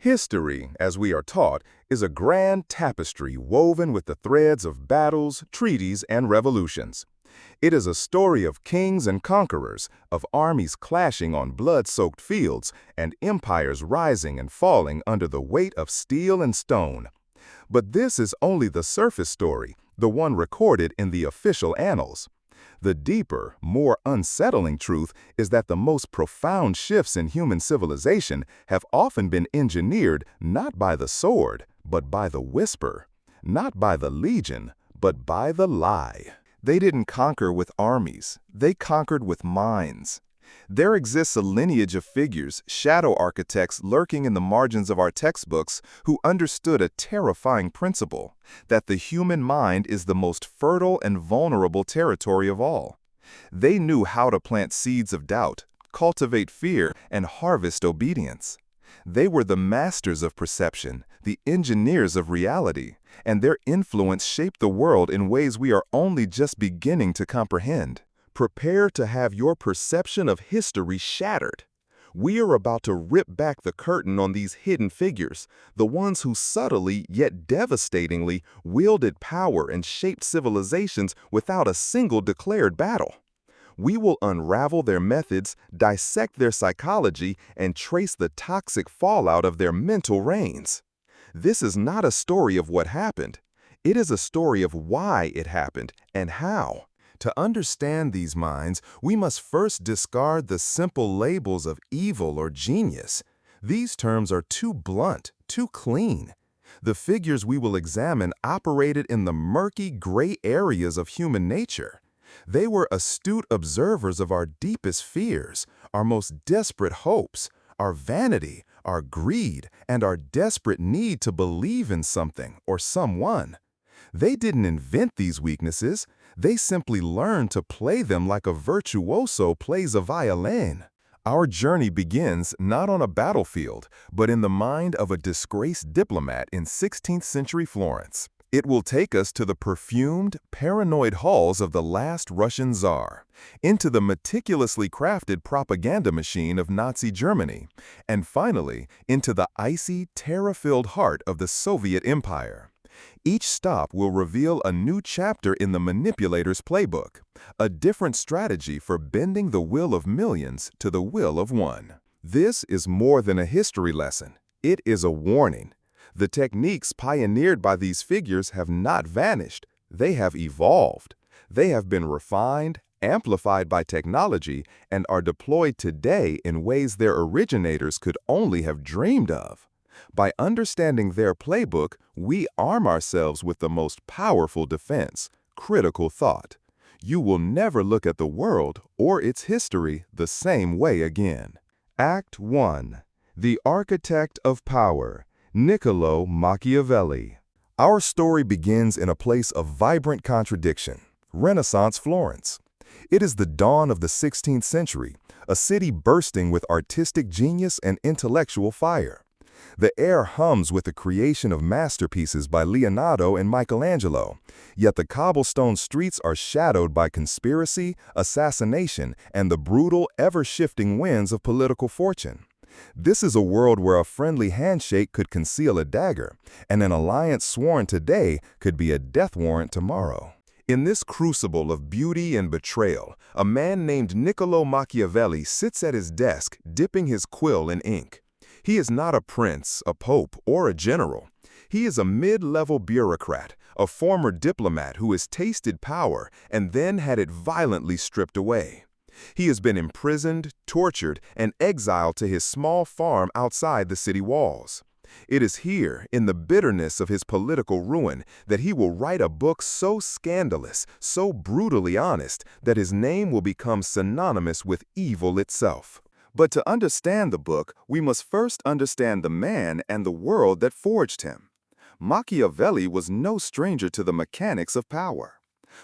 History, as we are taught, is a grand tapestry woven with the threads of battles, treaties, and revolutions. It is a story of kings and conquerors, of armies clashing on blood-soaked fields, and empires rising and falling under the weight of steel and stone. But this is only the surface story, the one recorded in the official annals. The deeper, more unsettling truth is that the most profound shifts in human civilization have often been engineered not by the sword, but by the whisper, not by the legion, but by the lie. They didn't conquer with armies, they conquered with minds. There exists a lineage of figures, shadow architects lurking in the margins of our textbooks who understood a terrifying principle, that the human mind is the most fertile and vulnerable territory of all. They knew how to plant seeds of doubt, cultivate fear, and harvest obedience. They were the masters of perception, the engineers of reality, and their influence shaped the world in ways we are only just beginning to comprehend. Prepare to have your perception of history shattered. We are about to rip back the curtain on these hidden figures, the ones who subtly yet devastatingly wielded power and shaped civilizations without a single declared battle. We will unravel their methods, dissect their psychology, and trace the toxic fallout of their mental reigns. This is not a story of what happened. It is a story of why it happened and how. To understand these minds, we must first discard the simple labels of evil or genius. These terms are too blunt, too clean. The figures we will examine operated in the murky gray areas of human nature. They were astute observers of our deepest fears, our most desperate hopes, our vanity, our greed, and our desperate need to believe in something or someone. They didn't invent these weaknesses. They simply learned to play them like a virtuoso plays a violin. Our journey begins not on a battlefield, but in the mind of a disgraced diplomat in 16th century Florence. It will take us to the perfumed, paranoid halls of the last Russian Tsar, into the meticulously crafted propaganda machine of Nazi Germany, and finally into the icy, terror-filled heart of the Soviet Empire. Each stop will reveal a new chapter in the manipulator's playbook, a different strategy for bending the will of millions to the will of one. This is more than a history lesson. It is a warning. The techniques pioneered by these figures have not vanished. They have evolved. They have been refined, amplified by technology, and are deployed today in ways their originators could only have dreamed of. By understanding their playbook, we arm ourselves with the most powerful defense, critical thought. You will never look at the world or its history the same way again. Act 1. The Architect of Power, Niccolo Machiavelli. Our story begins in a place of vibrant contradiction, Renaissance Florence. It is the dawn of the 16th century, a city bursting with artistic genius and intellectual fire. The air hums with the creation of masterpieces by Leonardo and Michelangelo, yet the cobblestone streets are shadowed by conspiracy, assassination, and the brutal, ever-shifting winds of political fortune. This is a world where a friendly handshake could conceal a dagger, and an alliance sworn today could be a death warrant tomorrow. In this crucible of beauty and betrayal, a man named Niccolo Machiavelli sits at his desk, dipping his quill in ink. He is not a prince, a pope, or a general. He is a mid-level bureaucrat, a former diplomat who has tasted power and then had it violently stripped away. He has been imprisoned, tortured, and exiled to his small farm outside the city walls. It is here, in the bitterness of his political ruin, that he will write a book so scandalous, so brutally honest, that his name will become synonymous with evil itself. But to understand the book, we must first understand the man and the world that forged him. Machiavelli was no stranger to the mechanics of power.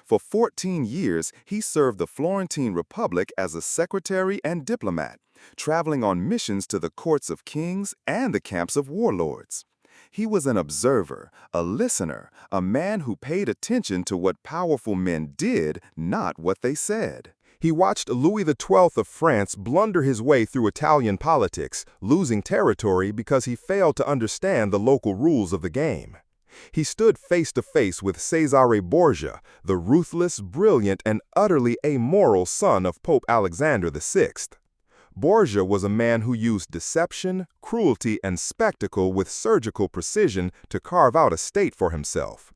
For 14 years, he served the Florentine Republic as a secretary and diplomat, traveling on missions to the courts of kings and the camps of warlords. He was an observer, a listener, a man who paid attention to what powerful men did, not what they said. He watched Louis XII of France blunder his way through Italian politics, losing territory because he failed to understand the local rules of the game. He stood face to face with Cesare Borgia, the ruthless, brilliant, and utterly amoral son of Pope Alexander VI. Borgia was a man who used deception, cruelty, and spectacle with surgical precision to carve out a state for himself.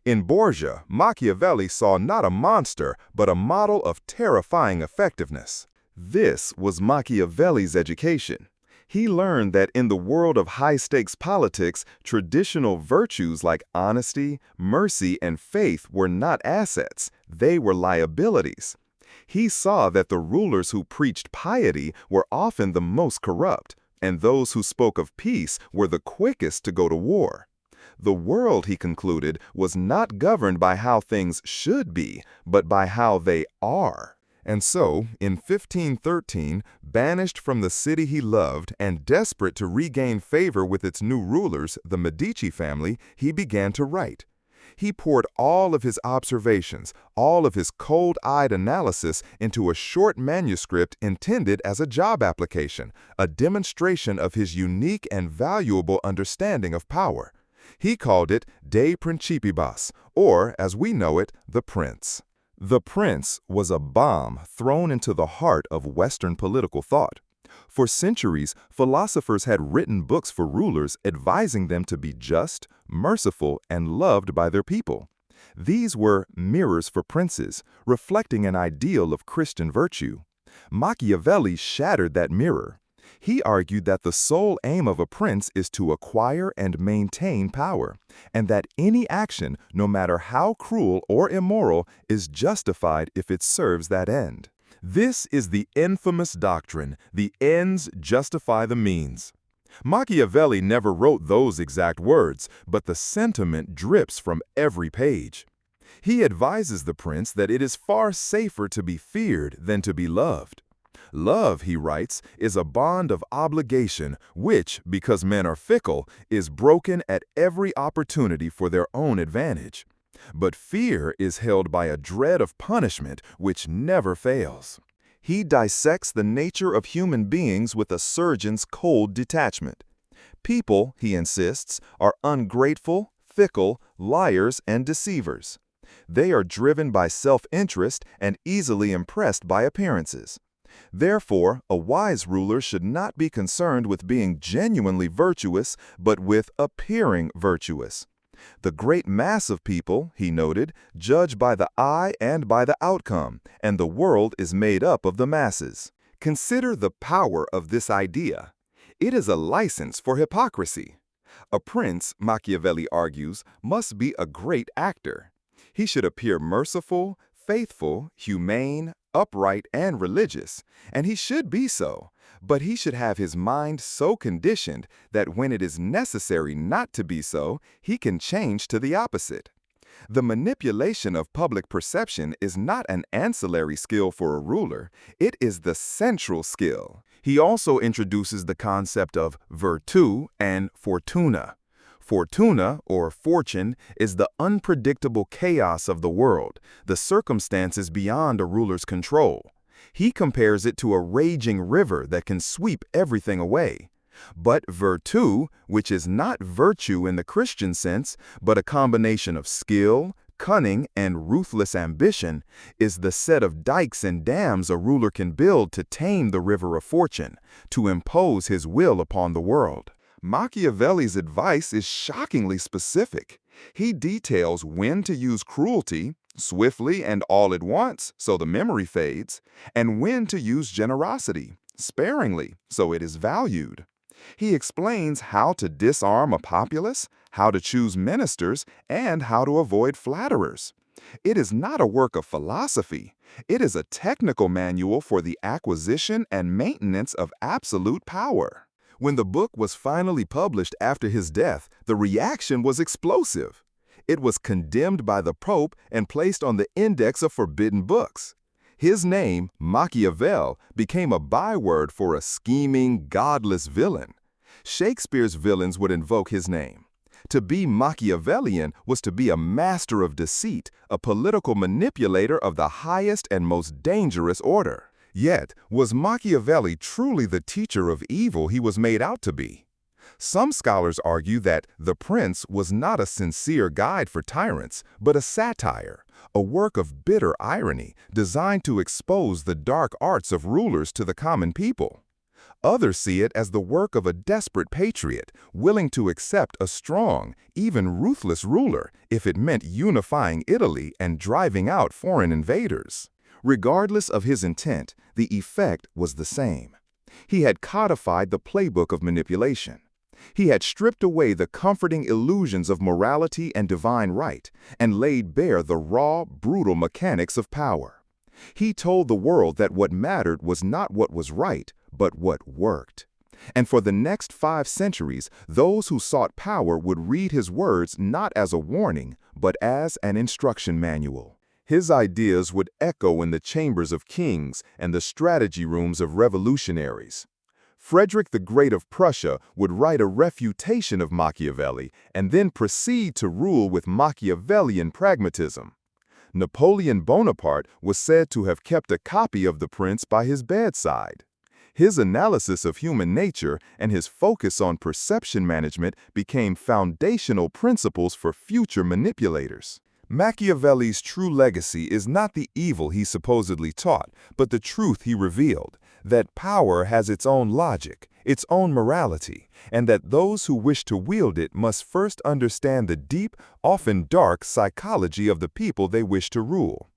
In Borgia, Machiavelli saw not a monster, but a model of terrifying effectiveness. This was Machiavelli's education. He learned that in the world of high-stakes politics, traditional virtues like honesty, mercy, and faith were not assets, they were liabilities. He saw that the rulers who preached piety were often the most corrupt, and those who spoke of peace were the quickest to go to war. The world, he concluded, was not governed by how things should be, but by how they are. And so, in 1513, banished from the city he loved and desperate to regain favor with its new rulers, the Medici family, he began to write. He poured all of his observations, all of his cold-eyed analysis into a short manuscript intended as a job application, a demonstration of his unique and valuable understanding of power. He called it De Principibus, or, as we know it, The Prince. The Prince was a bomb thrown into the heart of Western political thought. For centuries, philosophers had written books for rulers advising them to be just, merciful, and loved by their people. These were mirrors for princes, reflecting an ideal of Christian virtue. Machiavelli shattered that mirror. He argued that the sole aim of a prince is to acquire and maintain power, and that any action, no matter how cruel or immoral, is justified if it serves that end. This is the infamous doctrine, the ends justify the means. Machiavelli never wrote those exact words, but the sentiment drips from every page. He advises the prince that it is far safer to be feared than to be loved. Love, he writes, is a bond of obligation which, because men are fickle, is broken at every opportunity for their own advantage. But fear is held by a dread of punishment which never fails. He dissects the nature of human beings with a surgeon's cold detachment. People, he insists, are ungrateful, fickle, liars, and deceivers. They are driven by self-interest and easily impressed by appearances. Therefore, a wise ruler should not be concerned with being genuinely virtuous, but with appearing virtuous. The great mass of people, he noted, judge by the eye and by the outcome, and the world is made up of the masses. Consider the power of this idea. It is a license for hypocrisy. A prince, Machiavelli argues, must be a great actor. He should appear merciful, faithful, humane, upright, and religious, and he should be so, but he should have his mind so conditioned that when it is necessary not to be so, he can change to the opposite. The manipulation of public perception is not an ancillary skill for a ruler, it is the central skill. He also introduces the concept of virtu and fortuna. Fortuna, or fortune, is the unpredictable chaos of the world, the circumstances beyond a ruler's control. He compares it to a raging river that can sweep everything away. But virtu, which is not virtue in the Christian sense, but a combination of skill, cunning, and ruthless ambition, is the set of dikes and dams a ruler can build to tame the river of fortune, to impose his will upon the world. Machiavelli's advice is shockingly specific. He details when to use cruelty, swiftly and all at once, so the memory fades, and when to use generosity, sparingly, so it is valued. He explains how to disarm a populace, how to choose ministers, and how to avoid flatterers. It is not a work of philosophy. It is a technical manual for the acquisition and maintenance of absolute power. When the book was finally published after his death, the reaction was explosive. It was condemned by the Pope and placed on the index of forbidden books. His name, Machiavel, became a byword for a scheming, godless villain. Shakespeare's villains would invoke his name. To be Machiavellian was to be a master of deceit, a political manipulator of the highest and most dangerous order. Yet, was Machiavelli truly the teacher of evil he was made out to be? Some scholars argue that The Prince was not a sincere guide for tyrants, but a satire, a work of bitter irony designed to expose the dark arts of rulers to the common people. Others see it as the work of a desperate patriot, willing to accept a strong, even ruthless ruler if it meant unifying Italy and driving out foreign invaders. Regardless of his intent, the effect was the same. He had codified the playbook of manipulation. He had stripped away the comforting illusions of morality and divine right and laid bare the raw, brutal mechanics of power. He told the world that what mattered was not what was right, but what worked. And for the next 5 centuries, those who sought power would read his words not as a warning, but as an instruction manual. His ideas would echo in the chambers of kings and the strategy rooms of revolutionaries. Frederick the Great of Prussia would write a refutation of Machiavelli and then proceed to rule with Machiavellian pragmatism. Napoleon Bonaparte was said to have kept a copy of The Prince by his bedside. His analysis of human nature and his focus on perception management became foundational principles for future manipulators. Machiavelli's true legacy is not the evil he supposedly taught, but the truth he revealed, that power has its own logic, its own morality, and that those who wish to wield it must first understand the deep, often dark psychology of the people they wish to rule.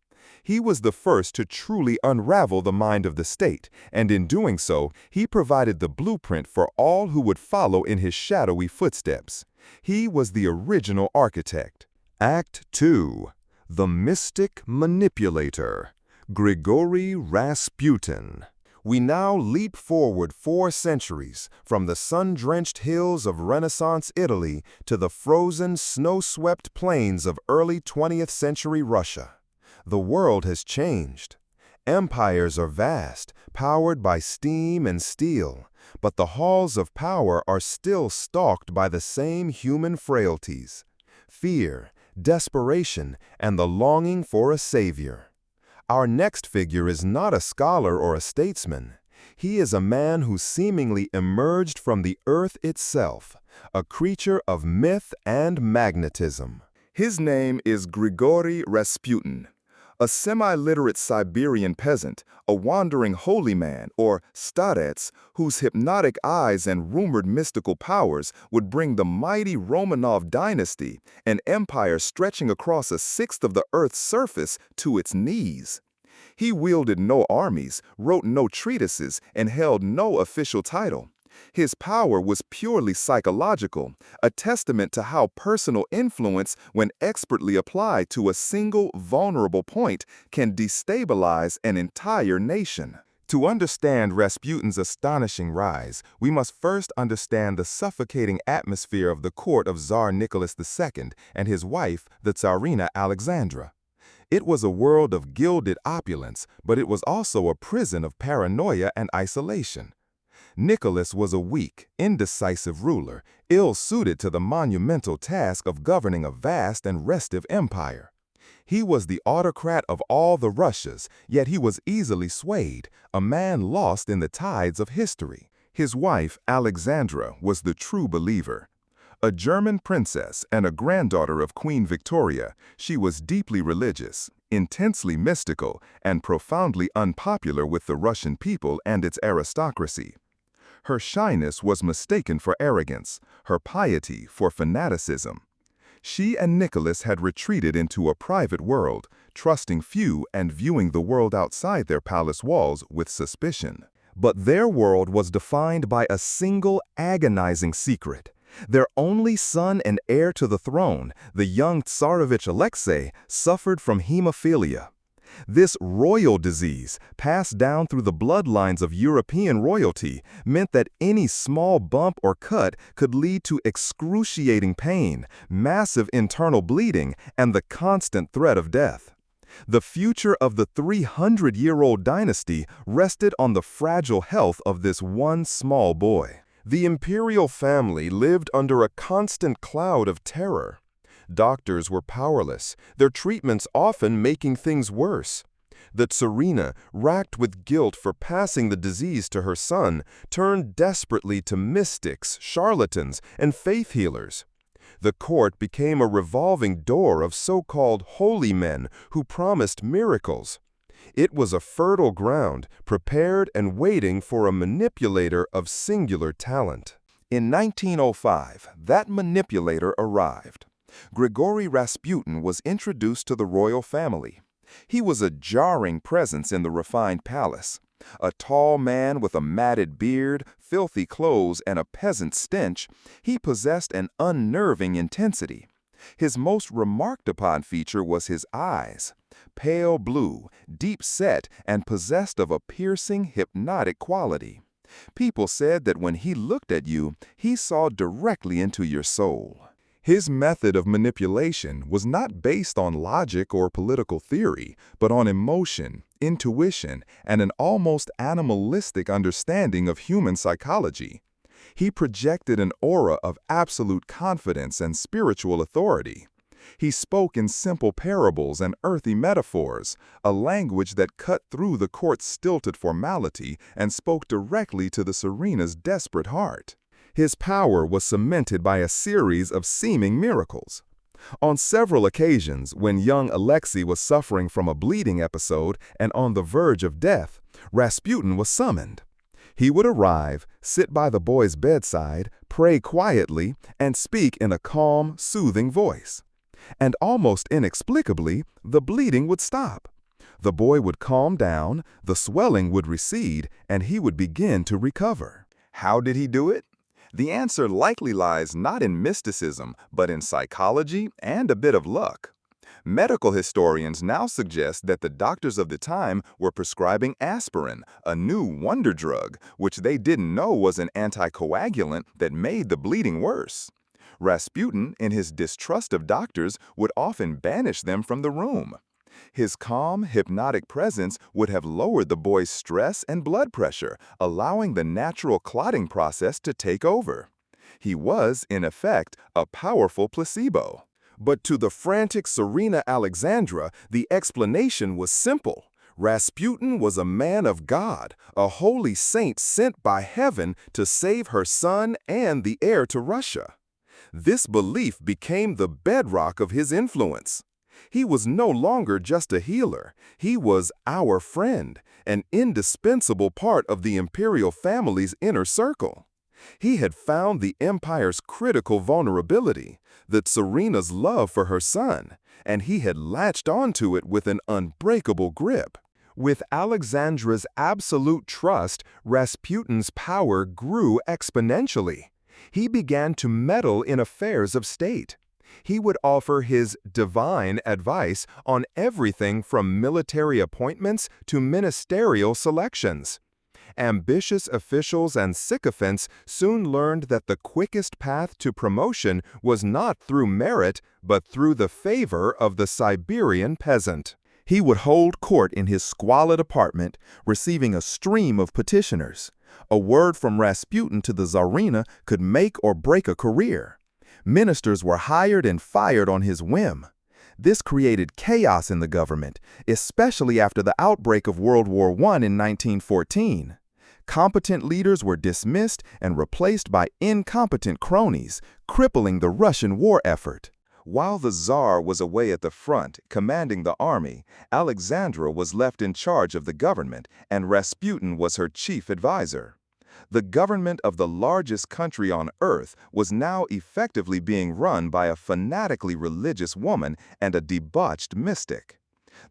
He was the first to truly unravel the mind of the state, and in doing so, he provided the blueprint for all who would follow in his shadowy footsteps. He was the original architect. Act 2. The Mystic Manipulator, Grigory Rasputin. We now leap forward 4 centuries, from the sun-drenched hills of Renaissance Italy to the frozen, snow-swept plains of early 20th century Russia. The world has changed. Empires are vast, powered by steam and steel, but the halls of power are still stalked by the same human frailties: fear, desperation, and the longing for a savior. Our next figure is not a scholar or a statesman. He is a man who seemingly emerged from the earth itself, a creature of myth and magnetism. His name is Grigory Rasputin, a semi-literate Siberian peasant, a wandering holy man, or starets, whose hypnotic eyes and rumored mystical powers would bring the mighty Romanov dynasty, an empire stretching across 1/6 of the Earth's surface, to its knees. He wielded no armies, wrote no treatises, and held no official title. His power was purely psychological, a testament to how personal influence, when expertly applied to a single vulnerable point, can destabilize an entire nation. To understand Rasputin's astonishing rise, we must first understand the suffocating atmosphere of the court of Tsar Nicholas II and his wife, the Tsarina Alexandra. It was a world of gilded opulence, but it was also a prison of paranoia and isolation. Nicholas was a weak, indecisive ruler, ill-suited to the monumental task of governing a vast and restive empire. He was the autocrat of all the Russias, yet he was easily swayed, a man lost in the tides of history. His wife, Alexandra, was the true believer. A German princess and a granddaughter of Queen Victoria, she was deeply religious, intensely mystical, and profoundly unpopular with the Russian people and its aristocracy. Her shyness was mistaken for arrogance, her piety for fanaticism. She and Nicholas had retreated into a private world, trusting few and viewing the world outside their palace walls with suspicion. But their world was defined by a single agonizing secret. Their only son and heir to the throne, the young Tsarevich Alexei, suffered from hemophilia. This royal disease, passed down through the bloodlines of European royalty, meant that any small bump or cut could lead to excruciating pain, massive internal bleeding, and the constant threat of death. The future of the 300-year-old dynasty rested on the fragile health of this one small boy. The imperial family lived under a constant cloud of terror. Doctors were powerless, their treatments often making things worse. The Tsarina, racked with guilt for passing the disease to her son, turned desperately to mystics, charlatans, and faith healers. The court became a revolving door of so-called holy men who promised miracles. It was a fertile ground, prepared and waiting for a manipulator of singular talent. In 1905, that manipulator arrived. Grigory Rasputin was introduced to the royal family. He was a jarring presence in the refined palace. A tall man with a matted beard, filthy clothes, and a peasant stench, he possessed an unnerving intensity. His most remarked-upon feature was his eyes. Pale blue, deep-set, and possessed of a piercing, hypnotic quality. People said that when he looked at you, he saw directly into your soul. His method of manipulation was not based on logic or political theory, but on emotion, intuition, and an almost animalistic understanding of human psychology. He projected an aura of absolute confidence and spiritual authority. He spoke in simple parables and earthy metaphors, a language that cut through the court's stilted formality and spoke directly to the Tsarina's desperate heart. His power was cemented by a series of seeming miracles. On several occasions, when young Alexei was suffering from a bleeding episode and on the verge of death, Rasputin was summoned. He would arrive, sit by the boy's bedside, pray quietly, and speak in a calm, soothing voice. And almost inexplicably, the bleeding would stop. The boy would calm down, the swelling would recede, and he would begin to recover. How did he do it? The answer likely lies not in mysticism, but in psychology and a bit of luck. Medical historians now suggest that the doctors of the time were prescribing aspirin, a new wonder drug, which they didn't know was an anticoagulant that made the bleeding worse. Rasputin, in his distrust of doctors, would often banish them from the room. His calm, hypnotic presence would have lowered the boy's stress and blood pressure, allowing the natural clotting process to take over. He was, in effect, a powerful placebo. But to the frantic Tsarina Alexandra, the explanation was simple. Rasputin was a man of God, a holy saint sent by heaven to save her son and the heir to Russia. This belief became the bedrock of his influence. He was no longer just a healer. He was our friend, an indispensable part of the imperial family's inner circle. He had found the empire's critical vulnerability, the Tsarina's love for her son, and he had latched onto it with an unbreakable grip. With Alexandra's absolute trust, Rasputin's power grew exponentially. He began to meddle in affairs of state. He would offer his divine advice on everything from military appointments to ministerial selections. Ambitious officials and sycophants soon learned that the quickest path to promotion was not through merit, but through the favor of the Siberian peasant. He would hold court in his squalid apartment, receiving a stream of petitioners. A word from Rasputin to the Tsarina could make or break a career. Ministers were hired and fired on his whim. This created chaos in the government, especially after the outbreak of World War I in 1914. Competent leaders were dismissed and replaced by incompetent cronies, crippling the Russian war effort. While the Tsar was away at the front, commanding the army, Alexandra was left in charge of the government, and Rasputin was her chief advisor. The government of the largest country on earth was now effectively being run by a fanatically religious woman and a debauched mystic.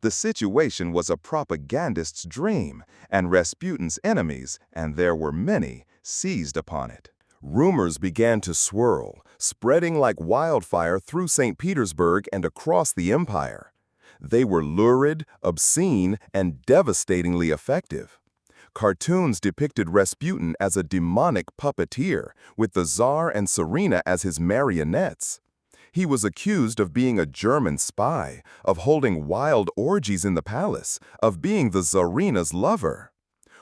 The situation was a propagandist's dream, and Rasputin's enemies, and there were many, seized upon it. Rumors began to swirl, spreading like wildfire through St. Petersburg and across the empire. They were lurid, obscene, and devastatingly effective. Cartoons depicted Rasputin as a demonic puppeteer, with the Tsar and Tsarina as his marionettes. He was accused of being a German spy, of holding wild orgies in the palace, of being the Tsarina's lover.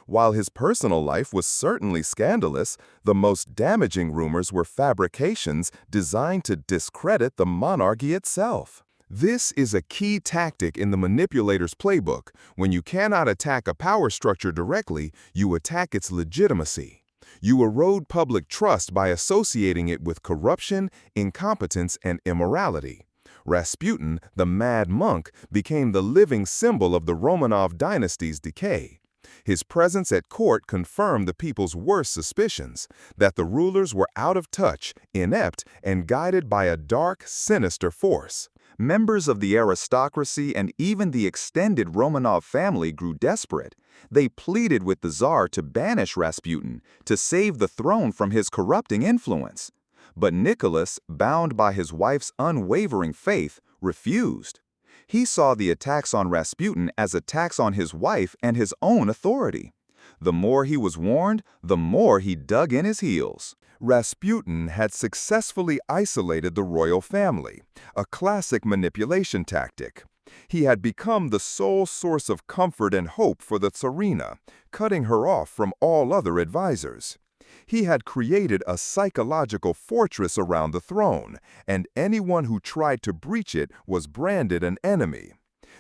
While his personal life was certainly scandalous, the most damaging rumors were fabrications designed to discredit the monarchy itself. This is a key tactic in the manipulator's playbook. When you cannot attack a power structure directly, you attack its legitimacy. You erode public trust by associating it with corruption, incompetence, and immorality. Rasputin, the mad monk, became the living symbol of the Romanov dynasty's decay. His presence at court confirmed the people's worst suspicions, that the rulers were out of touch, inept, and guided by a dark, sinister force. Members of the aristocracy and even the extended Romanov family grew desperate. They pleaded with the Tsar to banish Rasputin, to save the throne from his corrupting influence. But Nicholas, bound by his wife's unwavering faith, refused. He saw the attacks on Rasputin as attacks on his wife and his own authority. The more he was warned, the more he dug in his heels. Rasputin had successfully isolated the royal family, a classic manipulation tactic. He had become the sole source of comfort and hope for the Tsarina, cutting her off from all other advisors. He had created a psychological fortress around the throne, and anyone who tried to breach it was branded an enemy.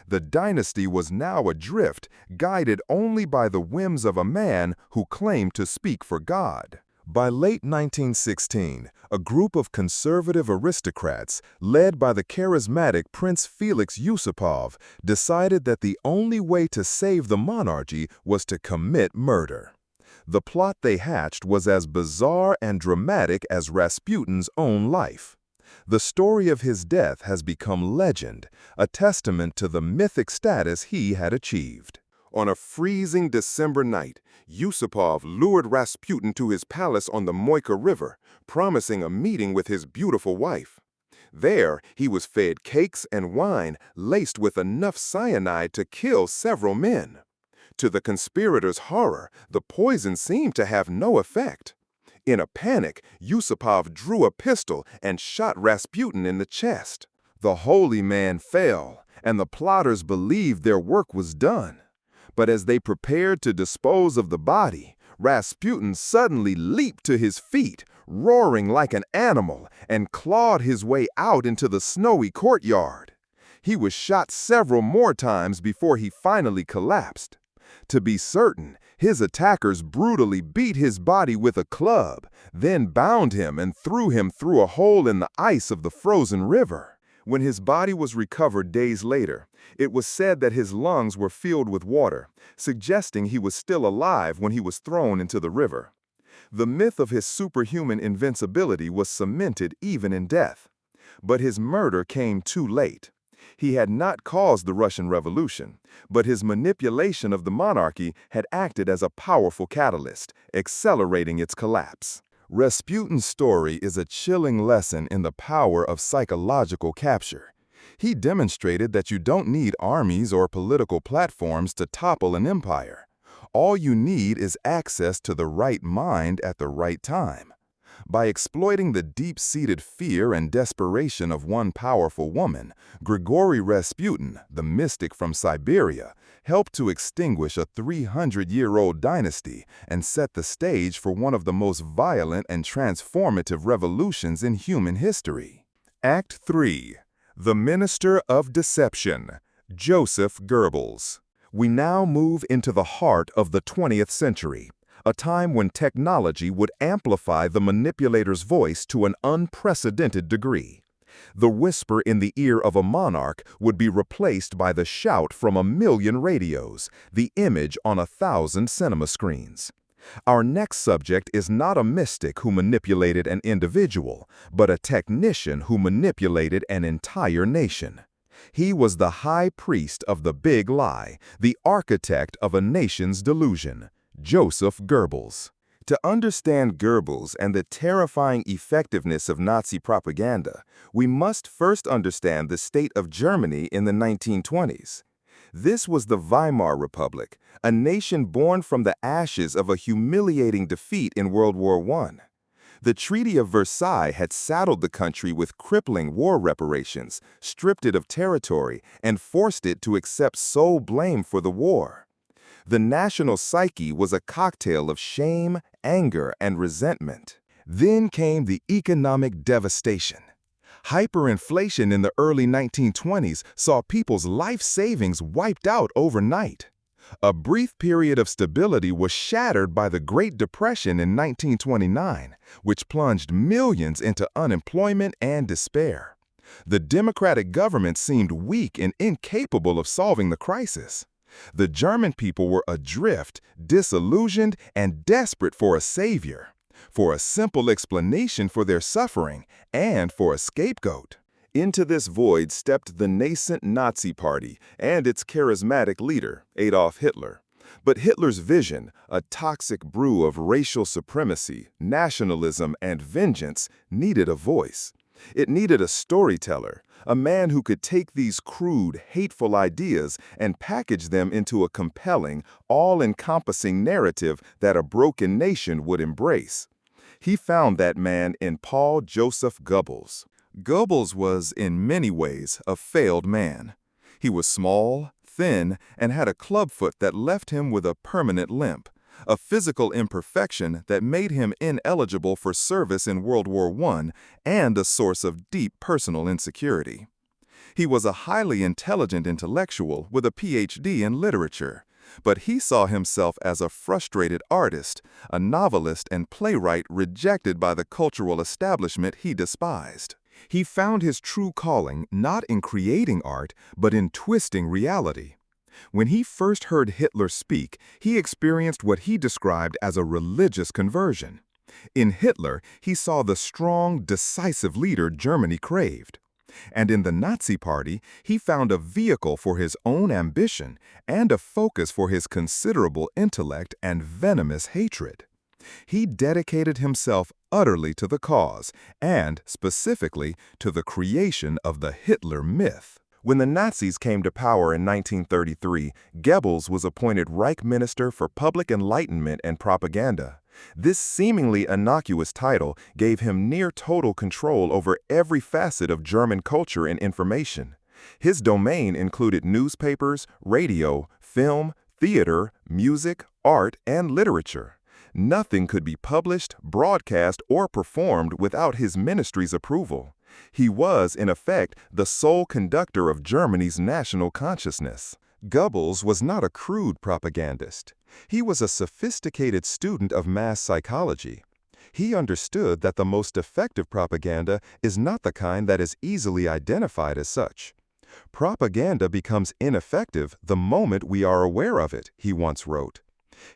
The dynasty was now adrift, guided only by the whims of a man who claimed to speak for God. By late 1916, a group of conservative aristocrats, led by the charismatic Prince Felix Yusupov, decided that the only way to save the monarchy was to commit murder. The plot they hatched was as bizarre and dramatic as Rasputin's own life. The story of his death has become legend, a testament to the mythic status he had achieved. On a freezing December night, Yusupov lured Rasputin to his palace on the Moika River, promising a meeting with his beautiful wife. There, he was fed cakes and wine laced with enough cyanide to kill several men. To the conspirators' horror, the poison seemed to have no effect. In a panic, Yusupov drew a pistol and shot Rasputin in the chest. The holy man fell, and the plotters believed their work was done. But as they prepared to dispose of the body, Rasputin suddenly leaped to his feet, roaring like an animal, and clawed his way out into the snowy courtyard. He was shot several more times before he finally collapsed. To be certain, his attackers brutally beat his body with a club, then bound him and threw him through a hole in the ice of the frozen river. When his body was recovered days later, it was said that his lungs were filled with water, suggesting he was still alive when he was thrown into the river. The myth of his superhuman invincibility was cemented even in death. But his murder came too late. He had not caused the Russian Revolution, but his manipulation of the monarchy had acted as a powerful catalyst, accelerating its collapse. Rasputin's story is a chilling lesson in the power of psychological capture. He demonstrated that you don't need armies or political platforms to topple an empire. All you need is access to the right mind at the right time. By exploiting the deep-seated fear and desperation of one powerful woman, Grigory Rasputin, the mystic from Siberia, helped to extinguish a 300-year-old dynasty and set the stage for one of the most violent and transformative revolutions in human history. Act 3. The Minister of Deception, Joseph Goebbels. We now move into the heart of the 20th century, a time when technology would amplify the manipulator's voice to an unprecedented degree. The whisper in the ear of a monarch would be replaced by the shout from 1,000,000 radios, the image on 1,000 cinema screens. Our next subject is not a mystic who manipulated an individual, but a technician who manipulated an entire nation. He was the high priest of the big lie, the architect of a nation's delusion. Joseph Goebbels. To understand Goebbels and the terrifying effectiveness of Nazi propaganda, we must first understand the state of Germany in the 1920s. This was the Weimar Republic, a nation born from the ashes of a humiliating defeat in World War I. The Treaty of Versailles had saddled the country with crippling war reparations, stripped it of territory, and forced it to accept sole blame for the war. The national psyche was a cocktail of shame, anger, and resentment. Then came the economic devastation. Hyperinflation in the early 1920s saw people's life savings wiped out overnight. A brief period of stability was shattered by the Great Depression in 1929, which plunged millions into unemployment and despair. The democratic government seemed weak and incapable of solving the crisis. The German people were adrift, disillusioned, and desperate for a savior, for a simple explanation for their suffering, and for a scapegoat. Into this void stepped the nascent Nazi Party and its charismatic leader, Adolf Hitler. But Hitler's vision, a toxic brew of racial supremacy, nationalism, and vengeance, needed a voice. It needed a storyteller, a man who could take these crude, hateful ideas and package them into a compelling, all-encompassing narrative that a broken nation would embrace. He found that man in Paul Joseph Goebbels. Goebbels was, in many ways, a failed man. He was small, thin, and had a clubfoot that left him with a permanent limp, a physical imperfection that made him ineligible for service in World War I and a source of deep personal insecurity. He was a highly intelligent intellectual with a PhD in literature, but he saw himself as a frustrated artist, a novelist and playwright rejected by the cultural establishment he despised. He found his true calling not in creating art, but in twisting reality. When he first heard Hitler speak, he experienced what he described as a religious conversion. In Hitler, he saw the strong, decisive leader Germany craved. And in the Nazi Party, he found a vehicle for his own ambition and a focus for his considerable intellect and venomous hatred. He dedicated himself utterly to the cause and, specifically, to the creation of the Hitler myth. When the Nazis came to power in 1933, Goebbels was appointed Reich Minister for Public Enlightenment and Propaganda. This seemingly innocuous title gave him near total control over every facet of German culture and information. His domain included newspapers, radio, film, theater, music, art, and literature. Nothing could be published, broadcast, or performed without his ministry's approval. He was, in effect, the sole conductor of Germany's national consciousness. Goebbels was not a crude propagandist. He was a sophisticated student of mass psychology. He understood that the most effective propaganda is not the kind that is easily identified as such. Propaganda becomes ineffective the moment we are aware of it, he once wrote.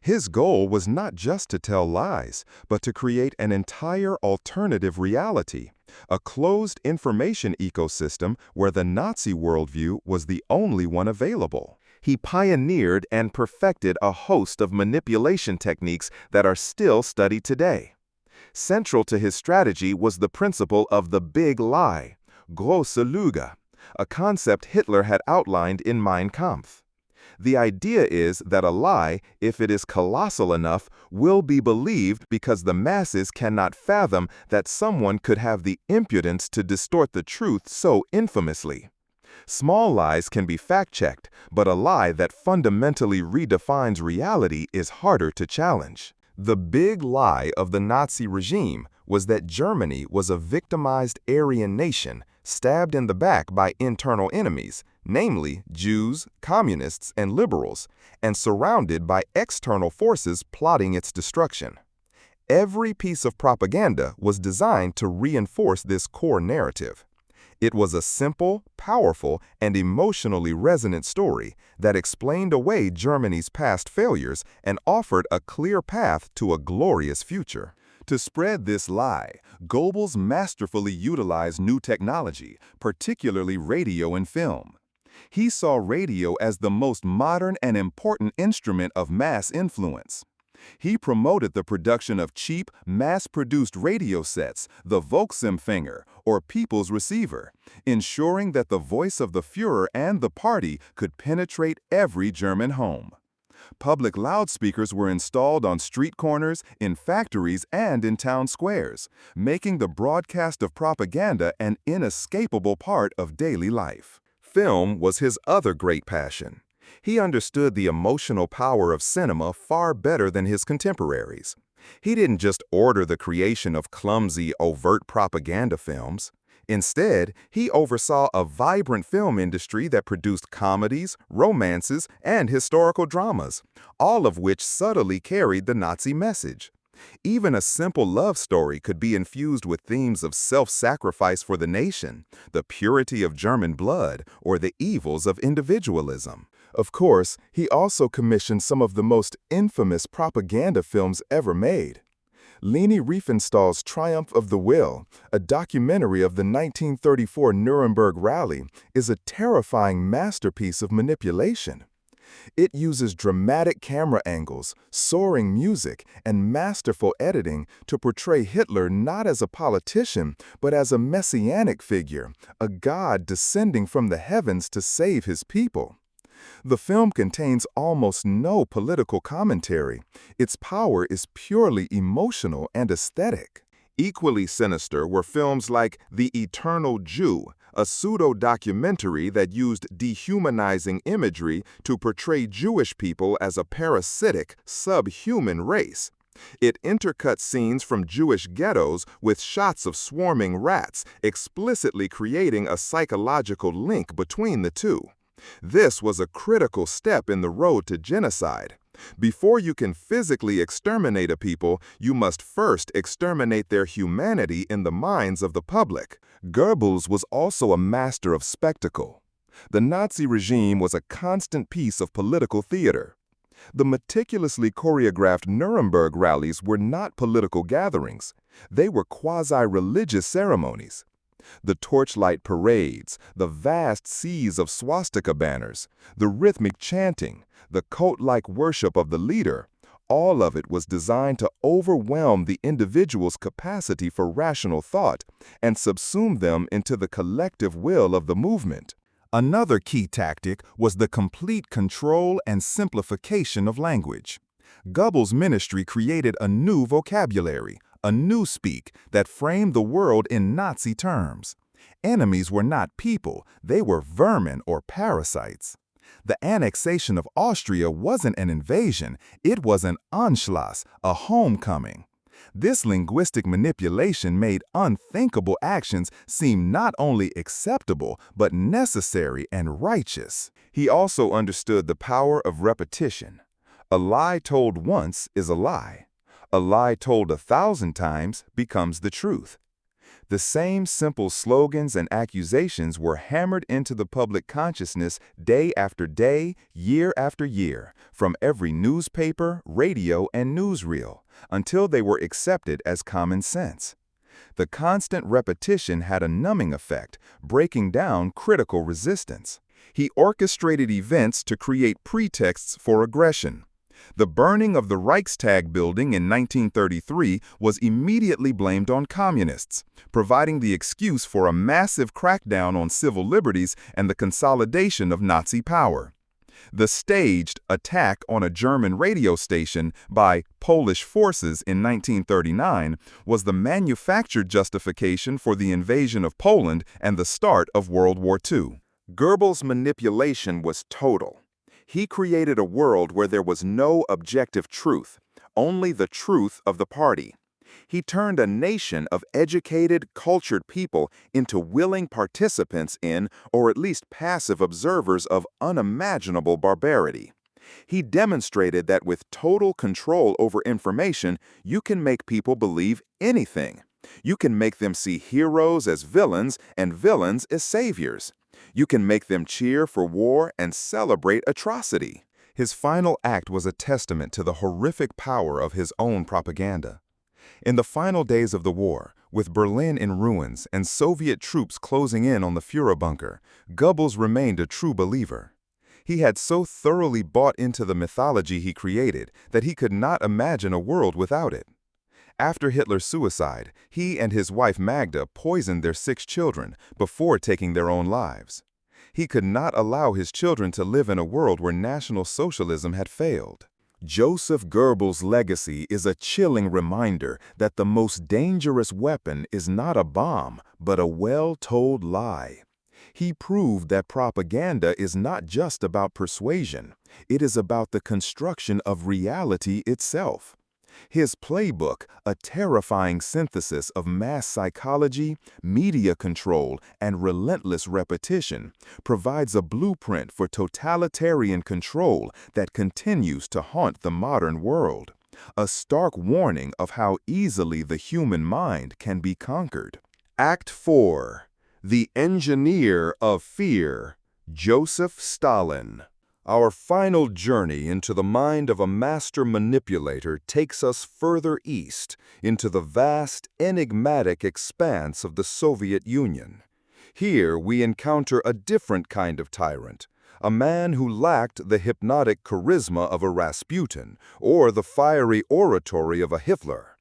His goal was not just to tell lies, but to create an entire alternative reality, a closed information ecosystem where the Nazi worldview was the only one available. He pioneered and perfected a host of manipulation techniques that are still studied today. Central to his strategy was the principle of the big lie, große Lüge, a concept Hitler had outlined in Mein Kampf. The idea is that a lie, if it is colossal enough, will be believed because the masses cannot fathom that someone could have the impudence to distort the truth so infamously. Small lies can be fact-checked, but a lie that fundamentally redefines reality is harder to challenge. The big lie of the Nazi regime was that Germany was a victimized Aryan nation, stabbed in the back by internal enemies, namely Jews, communists, and liberals, and surrounded by external forces plotting its destruction. Every piece of propaganda was designed to reinforce this core narrative. It was a simple, powerful, and emotionally resonant story that explained away Germany's past failures and offered a clear path to a glorious future. To spread this lie, Goebbels masterfully utilized new technology, particularly radio and film. He saw radio as the most modern and important instrument of mass influence. He promoted the production of cheap, mass-produced radio sets, the Volksempfänger, or People's Receiver, ensuring that the voice of the Führer and the party could penetrate every German home. Public loudspeakers were installed on street corners, in factories, and in town squares, making the broadcast of propaganda an inescapable part of daily life. Film was his other great passion. He understood the emotional power of cinema far better than his contemporaries. He didn't just order the creation of clumsy, overt propaganda films. Instead, he oversaw a vibrant film industry that produced comedies, romances, and historical dramas, all of which subtly carried the Nazi message. Even a simple love story could be infused with themes of self-sacrifice for the nation, the purity of German blood, or the evils of individualism. Of course, he also commissioned some of the most infamous propaganda films ever made. Leni Riefenstahl's Triumph of the Will, a documentary of the 1934 Nuremberg Rally, is a terrifying masterpiece of manipulation. It uses dramatic camera angles, soaring music, and masterful editing to portray Hitler not as a politician, but as a messianic figure, a god descending from the heavens to save his people. The film contains almost no political commentary. Its power is purely emotional and aesthetic. Equally sinister were films like The Eternal Jew, a pseudo-documentary that used dehumanizing imagery to portray Jewish people as a parasitic, subhuman race. It intercut scenes from Jewish ghettos with shots of swarming rats, explicitly creating a psychological link between the two. This was a critical step in the road to genocide. Before you can physically exterminate a people, you must first exterminate their humanity in the minds of the public. Goebbels was also a master of spectacle. The Nazi regime was a constant piece of political theater. The meticulously choreographed Nuremberg rallies were not political gatherings. They were quasi-religious ceremonies. The torchlight parades, the vast seas of swastika banners, the rhythmic chanting, the cult-like worship of the leader, all of it was designed to overwhelm the individual's capacity for rational thought and subsume them into the collective will of the movement. Another key tactic was the complete control and simplification of language. Goebbels' ministry created a new vocabulary, a newspeak that framed the world in Nazi terms. Enemies were not people, they were vermin or parasites. The annexation of Austria wasn't an invasion, it was an Anschluss, a homecoming. This linguistic manipulation made unthinkable actions seem not only acceptable, but necessary and righteous. He also understood the power of repetition. A lie told once is a lie. A lie told 1,000 times becomes the truth. The same simple slogans and accusations were hammered into the public consciousness day after day, year after year, from every newspaper, radio, and newsreel, until they were accepted as common sense. The constant repetition had a numbing effect, breaking down critical resistance. He orchestrated events to create pretexts for aggression. The burning of the Reichstag building in 1933 was immediately blamed on communists, providing the excuse for a massive crackdown on civil liberties and the consolidation of Nazi power. The staged attack on a German radio station by Polish forces in 1939 was the manufactured justification for the invasion of Poland and the start of World War II. Goebbels' manipulation was total. He created a world where there was no objective truth, only the truth of the party. He turned a nation of educated, cultured people into willing participants in, or at least passive observers of unimaginable barbarity. He demonstrated that with total control over information, you can make people believe anything. You can make them see heroes as villains and villains as saviors. You can make them cheer for war and celebrate atrocity. His final act was a testament to the horrific power of his own propaganda. In the final days of the war, with Berlin in ruins and Soviet troops closing in on the Führer bunker, Goebbels remained a true believer. He had so thoroughly bought into the mythology he created that he could not imagine a world without it. After Hitler's suicide, he and his wife Magda poisoned their 6 children before taking their own lives. He could not allow his children to live in a world where National Socialism had failed. Joseph Goebbels' legacy is a chilling reminder that the most dangerous weapon is not a bomb, but a well-told lie. He proved that propaganda is not just about persuasion, it is about the construction of reality itself. His playbook, a terrifying synthesis of mass psychology, media control, and relentless repetition, provides a blueprint for totalitarian control that continues to haunt the modern world. A stark warning of how easily the human mind can be conquered. Act 4. The Engineer of Fear, Joseph Stalin. Our final journey into the mind of a master manipulator takes us further east into the vast, enigmatic expanse of the Soviet Union. Here we encounter a different kind of tyrant, a man who lacked the hypnotic charisma of a Rasputin or the fiery oratory of a Hitler.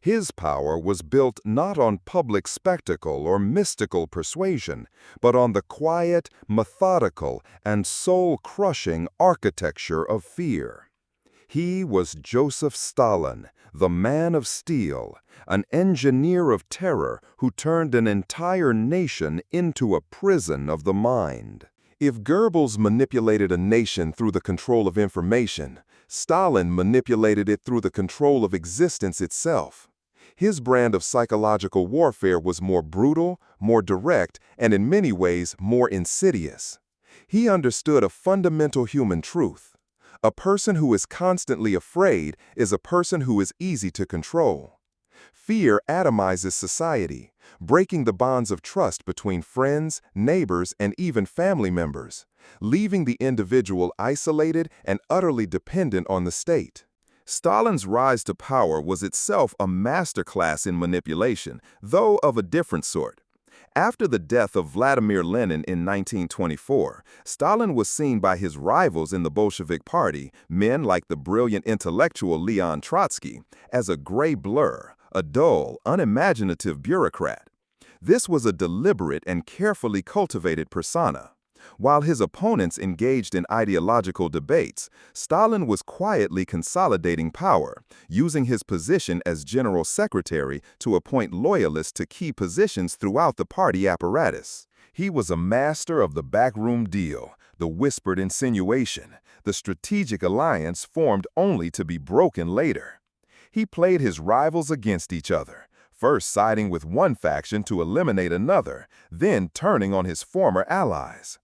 His power was built not on public spectacle or mystical persuasion, but on the quiet, methodical, and soul-crushing architecture of fear. He was Joseph Stalin, the man of steel, an engineer of terror who turned an entire nation into a prison of the mind. If Goebbels manipulated a nation through the control of information, Stalin manipulated it through the control of existence itself. His brand of psychological warfare was more brutal, more direct, and in many ways more insidious. He understood a fundamental human truth. A person who is constantly afraid is a person who is easy to control. Fear atomizes society, breaking the bonds of trust between friends, neighbors, and even family members, leaving the individual isolated and utterly dependent on the state. Stalin's rise to power was itself a masterclass in manipulation, though of a different sort. After the death of Vladimir Lenin in 1924, Stalin was seen by his rivals in the Bolshevik Party, men like the brilliant intellectual Leon Trotsky, as a gray blur, a dull, unimaginative bureaucrat. This was a deliberate and carefully cultivated persona. While his opponents engaged in ideological debates, Stalin was quietly consolidating power, using his position as general secretary to appoint loyalists to key positions throughout the party apparatus. He was a master of the backroom deal, the whispered insinuation, the strategic alliance formed only to be broken later. He played his rivals against each other, first siding with one faction to eliminate another, then turning on his former allies.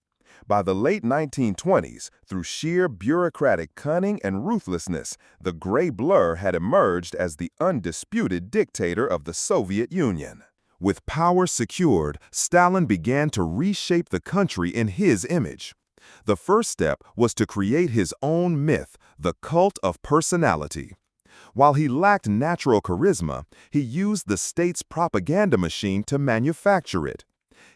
By the late 1920s, through sheer bureaucratic cunning and ruthlessness, the gray blur had emerged as the undisputed dictator of the Soviet Union. With power secured, Stalin began to reshape the country in his image. The first step was to create his own myth, the cult of personality. While he lacked natural charisma, he used the state's propaganda machine to manufacture it.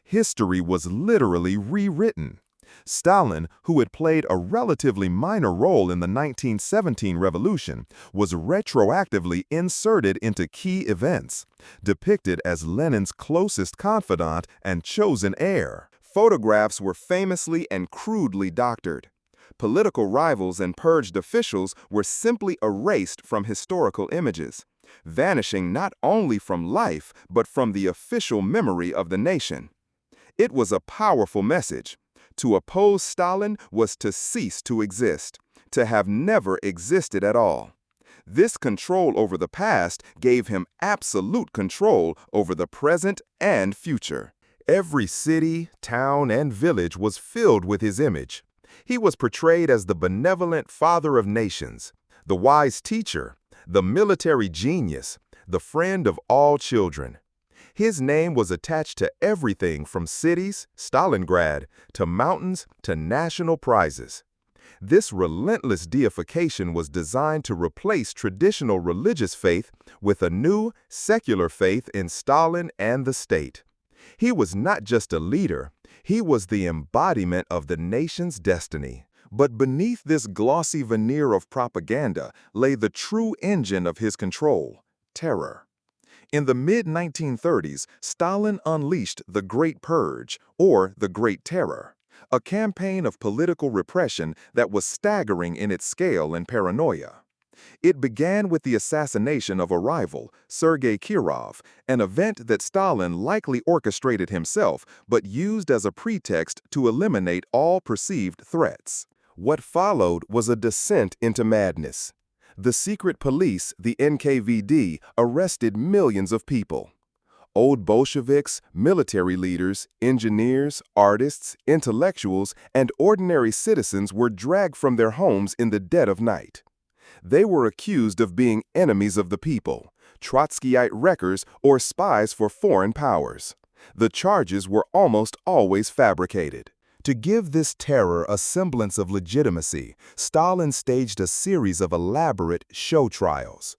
History was literally rewritten. Stalin, who had played a relatively minor role in the 1917 revolution, was retroactively inserted into key events, depicted as Lenin's closest confidant and chosen heir. Photographs were famously and crudely doctored. Political rivals and purged officials were simply erased from historical images, vanishing not only from life but from the official memory of the nation. It was a powerful message. To oppose Stalin was to cease to exist, to have never existed at all. This control over the past gave him absolute control over the present and future. Every city, town, and village was filled with his image. He was portrayed as the benevolent father of nations, the wise teacher, the military genius, the friend of all children. His name was attached to everything from cities, Stalingrad, to mountains, to national prizes. This relentless deification was designed to replace traditional religious faith with a new, secular faith in Stalin and the state. He was not just a leader, he was the embodiment of the nation's destiny. But beneath this glossy veneer of propaganda lay the true engine of his control: terror. In the mid-1930s, Stalin unleashed the Great Purge, or the Great Terror, a campaign of political repression that was staggering in its scale and paranoia. It began with the assassination of a rival, Sergei Kirov, an event that Stalin likely orchestrated himself but used as a pretext to eliminate all perceived threats. What followed was a descent into madness. The secret police, the NKVD, arrested millions of people. Old Bolsheviks, military leaders, engineers, artists, intellectuals, and ordinary citizens were dragged from their homes in the dead of night. They were accused of being enemies of the people, Trotskyite wreckers, or spies for foreign powers. The charges were almost always fabricated. To give this terror a semblance of legitimacy, Stalin staged a series of elaborate show trials.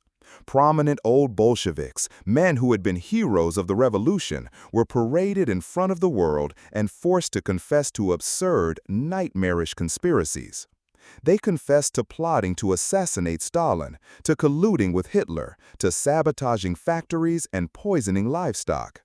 Prominent old Bolsheviks, men who had been heroes of the revolution, were paraded in front of the world and forced to confess to absurd, nightmarish conspiracies. They confessed to plotting to assassinate Stalin, to colluding with Hitler, to sabotaging factories and poisoning livestock.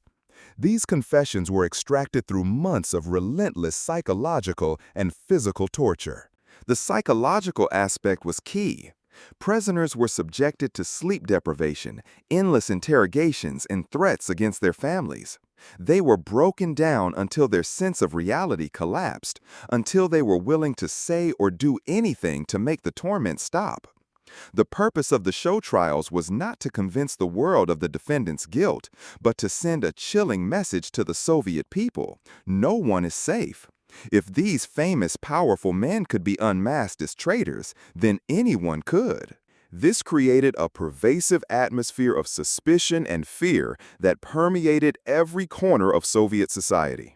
These confessions were extracted through months of relentless psychological and physical torture. The psychological aspect was key. Prisoners were subjected to sleep deprivation, endless interrogations, and threats against their families. They were broken down until their sense of reality collapsed, until they were willing to say or do anything to make the torment stop. The purpose of the show trials was not to convince the world of the defendant's guilt, but to send a chilling message to the Soviet people: no one is safe. If these famous, powerful men could be unmasked as traitors, then anyone could. This created a pervasive atmosphere of suspicion and fear that permeated every corner of Soviet society.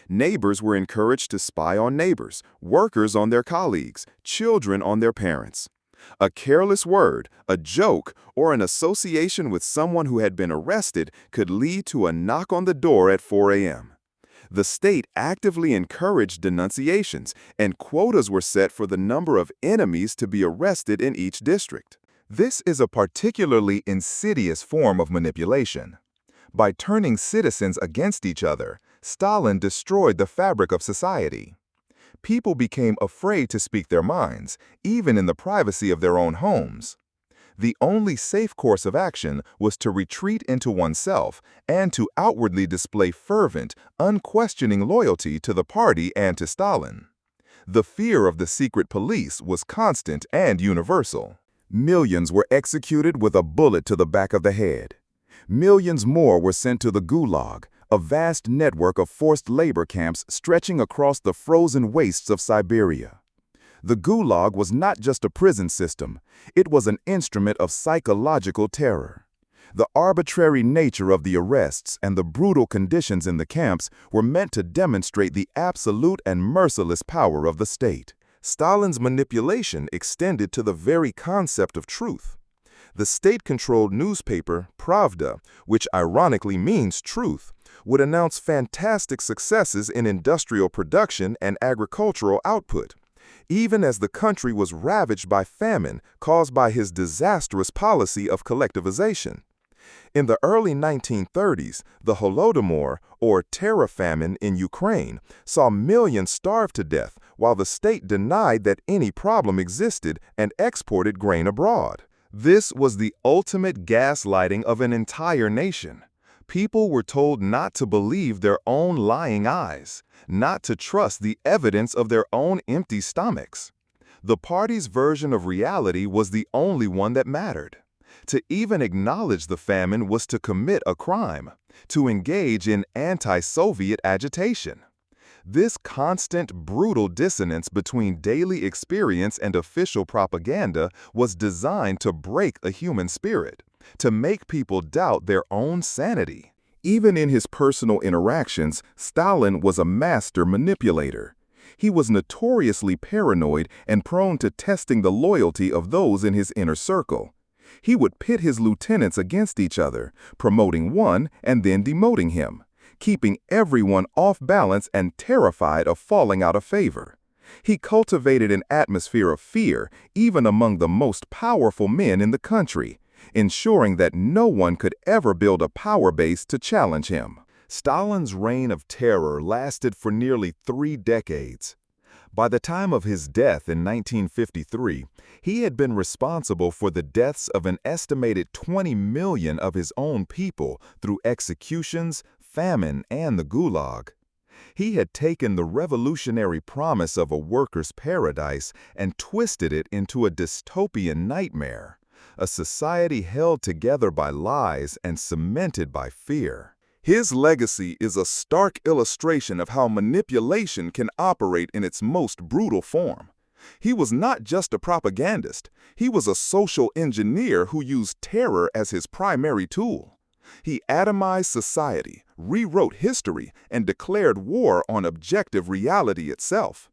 Neighbors were encouraged to spy on neighbors, workers on their colleagues, children on their parents. A careless word, a joke, or an association with someone who had been arrested could lead to a knock on the door at 4 a.m. The state actively encouraged denunciations, and quotas were set for the number of enemies to be arrested in each district. This is a particularly insidious form of manipulation. By turning citizens against each other, Stalin destroyed the fabric of society. People became afraid to speak their minds, even in the privacy of their own homes. The only safe course of action was to retreat into oneself and to outwardly display fervent, unquestioning loyalty to the party and to Stalin. The fear of the secret police was constant and universal. Millions were executed with a bullet to the back of the head. Millions more were sent to the Gulag, a vast network of forced labor camps stretching across the frozen wastes of Siberia. The Gulag was not just a prison system, it was an instrument of psychological terror. The arbitrary nature of the arrests and the brutal conditions in the camps were meant to demonstrate the absolute and merciless power of the state. Stalin's manipulation extended to the very concept of truth. The state-controlled newspaper, Pravda, which ironically means truth, would announce fantastic successes in industrial production and agricultural output, even as the country was ravaged by famine caused by his disastrous policy of collectivization. In the early 1930s, the Holodomor, or terror famine in Ukraine, saw millions starve to death while the state denied that any problem existed and exported grain abroad. This was the ultimate gaslighting of an entire nation. People were told not to believe their own lying eyes, not to trust the evidence of their own empty stomachs. The party's version of reality was the only one that mattered. To even acknowledge the famine was to commit a crime, to engage in anti-Soviet agitation. This constant, brutal dissonance between daily experience and official propaganda was designed to break a human spirit, to make people doubt their own sanity. Even in his personal interactions, Stalin was a master manipulator. He was notoriously paranoid and prone to testing the loyalty of those in his inner circle. He would pit his lieutenants against each other, promoting one and then demoting him, keeping everyone off balance and terrified of falling out of favor. He cultivated an atmosphere of fear even among the most powerful men in the country, ensuring that no one could ever build a power base to challenge him. Stalin's reign of terror lasted for nearly 3 decades. By the time of his death in 1953, he had been responsible for the deaths of an estimated 20 million of his own people through executions, famine, and the Gulag. He had taken the revolutionary promise of a worker's paradise and twisted it into a dystopian nightmare, a society held together by lies and cemented by fear. His legacy is a stark illustration of how manipulation can operate in its most brutal form. He was not just a propagandist, he was a social engineer who used terror as his primary tool. He atomized society, rewrote history, and declared war on objective reality itself.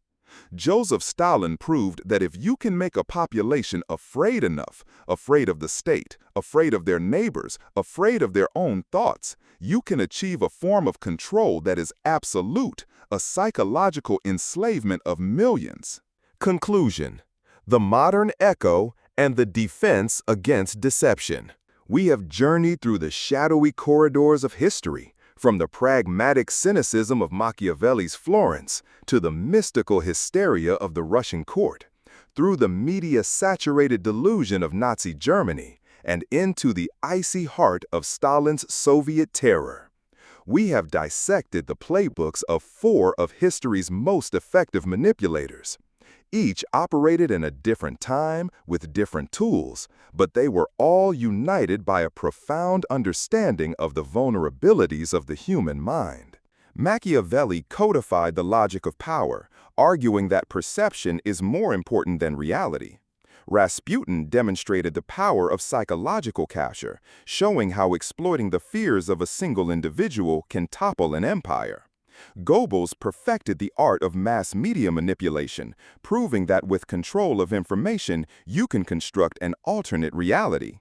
Joseph Stalin proved that if you can make a population afraid enough, afraid of the state, afraid of their neighbors, afraid of their own thoughts, you can achieve a form of control that is absolute, a psychological enslavement of millions. Conclusion: the modern echo and the defense against deception. We have journeyed through the shadowy corridors of history, from the pragmatic cynicism of Machiavelli's Florence to the mystical hysteria of the Russian court, through the media-saturated delusion of Nazi Germany, and into the icy heart of Stalin's Soviet terror. We have dissected the playbooks of 4 of history's most effective manipulators. Each operated in a different time with different tools, but they were all united by a profound understanding of the vulnerabilities of the human mind. Machiavelli codified the logic of power, arguing that perception is more important than reality. Rasputin demonstrated the power of psychological capture, showing how exploiting the fears of a single individual can topple an empire. Goebbels perfected the art of mass media manipulation, proving that with control of information, you can construct an alternate reality.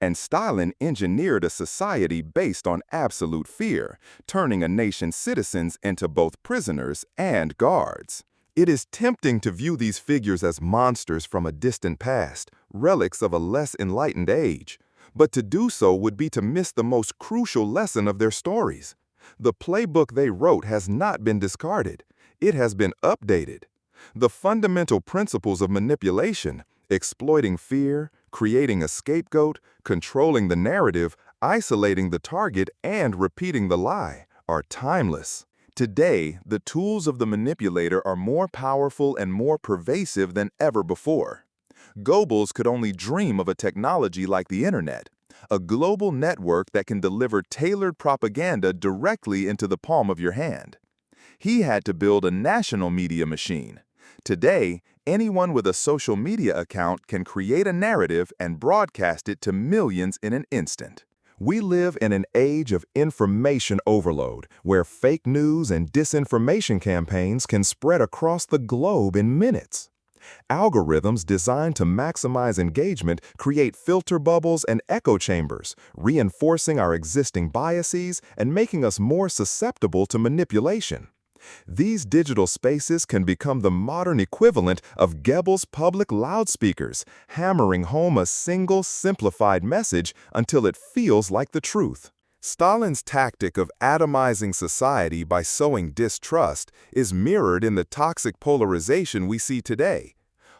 And Stalin engineered a society based on absolute fear, turning a nation's citizens into both prisoners and guards. It is tempting to view these figures as monsters from a distant past, relics of a less enlightened age. But to do so would be to miss the most crucial lesson of their stories. The playbook they wrote has not been discarded. It has been updated. The fundamental principles of manipulation, exploiting fear, creating a scapegoat, controlling the narrative, isolating the target, and repeating the lie, are timeless. Today, the tools of the manipulator are more powerful and more pervasive than ever before. Goebbels could only dream of a technology like the internet, a global network that can deliver tailored propaganda directly into the palm of your hand. He had to build a national media machine. Today, anyone with a social media account can create a narrative and broadcast it to millions in an instant. We live in an age of information overload, where fake news and disinformation campaigns can spread across the globe in minutes. Algorithms designed to maximize engagement create filter bubbles and echo chambers, reinforcing our existing biases and making us more susceptible to manipulation. These digital spaces can become the modern equivalent of Goebbels' public loudspeakers, hammering home a single, simplified message until it feels like the truth. Stalin's tactic of atomizing society by sowing distrust is mirrored in the toxic polarization we see today.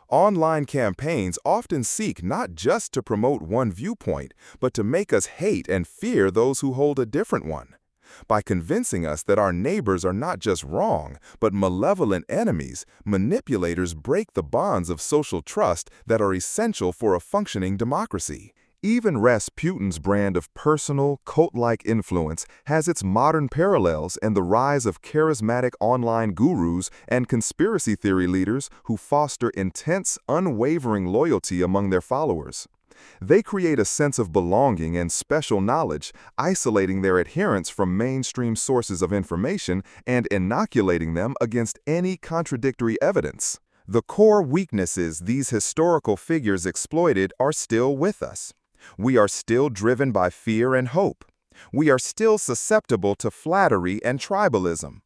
Online campaigns often seek not just to promote one viewpoint, but to make us hate and fear those who hold a different one. By convincing us that our neighbors are not just wrong, but malevolent enemies, manipulators break the bonds of social trust that are essential for a functioning democracy. Even Rasputin's brand of personal, cult-like influence has its modern parallels in the rise of charismatic online gurus and conspiracy theory leaders who foster intense, unwavering loyalty among their followers. They create a sense of belonging and special knowledge, isolating their adherents from mainstream sources of information and inoculating them against any contradictory evidence. The core weaknesses these historical figures exploited are still with us. We are still driven by fear and hope. We are still susceptible to flattery and tribalism.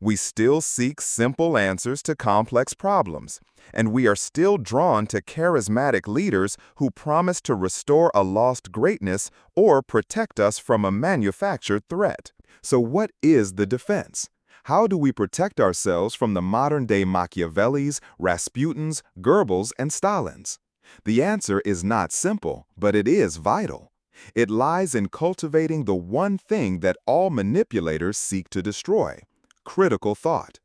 We still seek simple answers to complex problems. And we are still drawn to charismatic leaders who promise to restore a lost greatness or protect us from a manufactured threat. So what is the defense? How do we protect ourselves from the modern-day Machiavellis, Rasputins, Goebbels, and Stalins? The answer is not simple, but it is vital. It lies in cultivating the one thing that all manipulators seek to destroy: critical thought.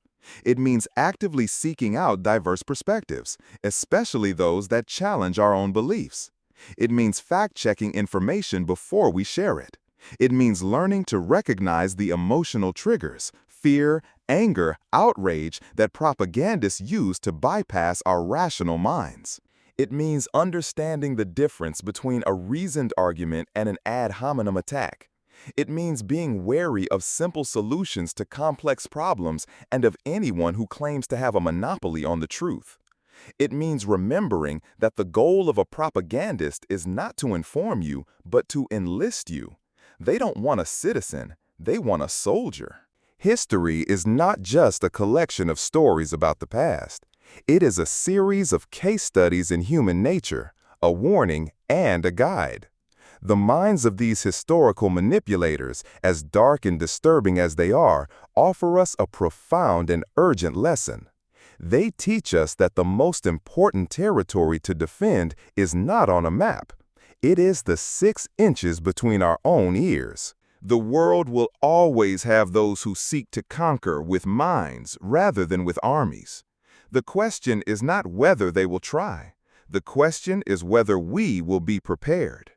It means actively seeking out diverse perspectives, especially those that challenge our own beliefs. It means fact-checking information before we share it. It means learning to recognize the emotional triggers, fear, anger, outrage that propagandists use to bypass our rational minds. It means understanding the difference between a reasoned argument and an ad hominem attack. It means being wary of simple solutions to complex problems and of anyone who claims to have a monopoly on the truth. It means remembering that the goal of a propagandist is not to inform you, but to enlist you. They don't want a citizen, they want a soldier. History is not just a collection of stories about the past. It is a series of case studies in human nature, a warning and a guide. The minds of these historical manipulators, as dark and disturbing as they are, offer us a profound and urgent lesson. They teach us that the most important territory to defend is not on a map. It is the 6 inches between our own ears. The world will always have those who seek to conquer with minds rather than with armies. The question is not whether they will try. The question is whether we will be prepared.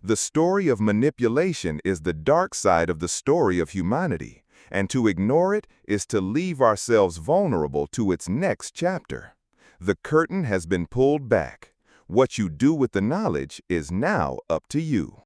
The story of manipulation is the dark side of the story of humanity, and to ignore it is to leave ourselves vulnerable to its next chapter. The curtain has been pulled back. What you do with the knowledge is now up to you.